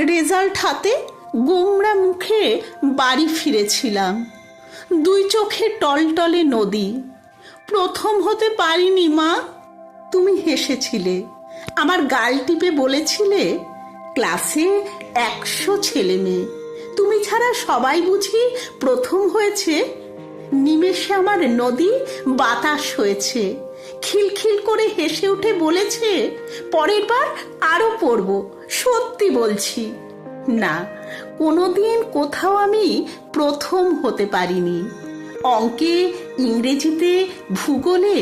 Result হাতে গোমড়া মুখে বাড়ি ফিরেছিলাম। দুই চোখে টলটলে নদী। প্রথম হতে পারিনি মা। তুমি হেসেছিলে, আমার গাল টিপে বলেছিলে, ক্লাসে 100 ছেলে মেয়ে, তুমি ছাড়া সবাই বুঝি প্রথম হয়েছে। নিমেষে আমার নদী বাতাস হয়েছে। খিলখিল করে হেসে উঠে বলেছে, পরের বার আরো পড়ব, সত্যি বলছি। না, কোনোদিন কোথাও আমি প্রথম হতে পারিনি। অঙ্কে, ইংরেজিতে, ভূগোলে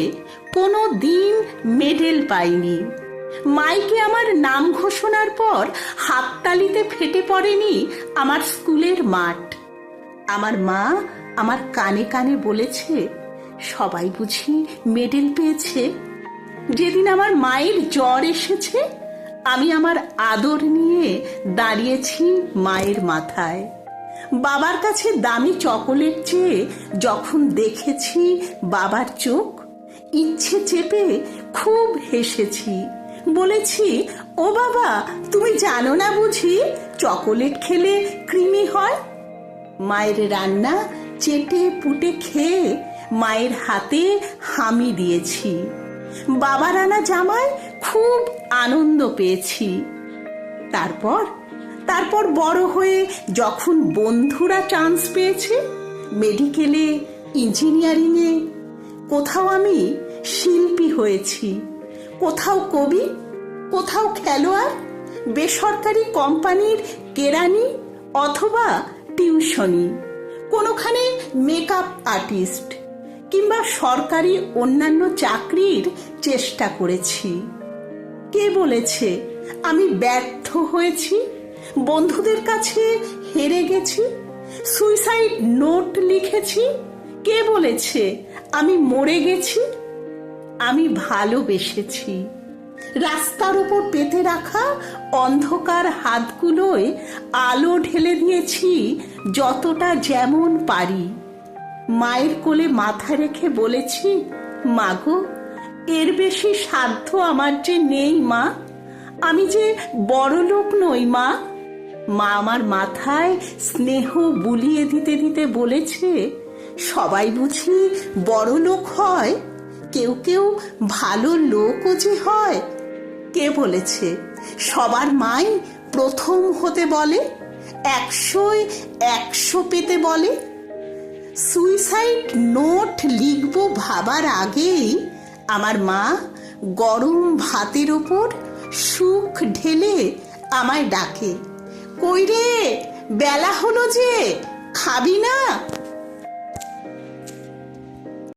কোনো দিন মেডেল পাইনি। মাইকে আমার নাম ঘোষণার পর হাততালিতে ফেটে পড়েনি আমার স্কুলের মাঠ। আমার মা আমার কানে কানে বলেছে, সবাই বুঝি মেডেল পেয়েছে। যেদিন আমার মায়ের জ্বর এসেছে, আমি আমার আদর নিয়ে দাঁড়িয়েছি মায়ের মাথায়। বাবার কাছে দামি চকোলেট চেয়ে যখন দেখেছি বাবার চোখ, ইচ্ছে চেপে খুব হেসেছি। বলেছি, ও বাবা, তুমি জানো না বুঝি চকোলেট খেলে কৃমি হয়? মায়ের রান্না চেটে পুটে খেয়ে মায়ের হাতে হামি দিয়েছি। বাবার আনা জামায় খুব আনন্দ পেয়েছি। তারপর বড় হয়ে যখন বন্ধুরা চান্স পেয়েছে মেডিকেলে, ইঞ্জিনিয়ারিংয়ে, কোথাও আমি শিল্পী হয়েছি, কোথাও কবি, কোথাও খেলোয়াড়, বেসরকারি কোম্পানির কেরানি অথবা টিউশনি, কোনোখানে মেকআপ আর্টিস্ট, কিংবা সরকারি অন্যান্য চাকরির চেষ্টা করেছি। কে বলেছে আমি ব্যর্থ হয়েছি? বন্ধুদের কাছে হেরে গেছি, সুইসাইড নোট লিখেছি? কে বলেছে আমি মরে গেছি? আমি ভালোবেসেছি। রাস্তার উপর পেতে রাখা অন্ধকার হাতগুলোয় আলো ঢেলে দিয়েছি যতটা যেমন পারি। মায়ের কোলে মাথা রেখে বলেছি, মাগো, এর বেশি সাধ্য আমার যে নেই মা। আমি যে বড় লোক নই মা। মা আমার মাথায় স্নেহ বুলিয়ে দিতে দিতে বলেছে, সবাই বুঝি বড় লোক হয়, কেউ কেউ ভালো লোকও যে হয়। কে বলেছে সবার মাই প্রথম হতে বলে, 100-য় 100 পেতে বলে? সুইসাইড নোট লিখবো ভাবার আগেই আমার মা গরম ভাতের ওপর সুখ ঢেলে আমায় ডাকে, কই রে, বেলা হলো যে, খাবি না?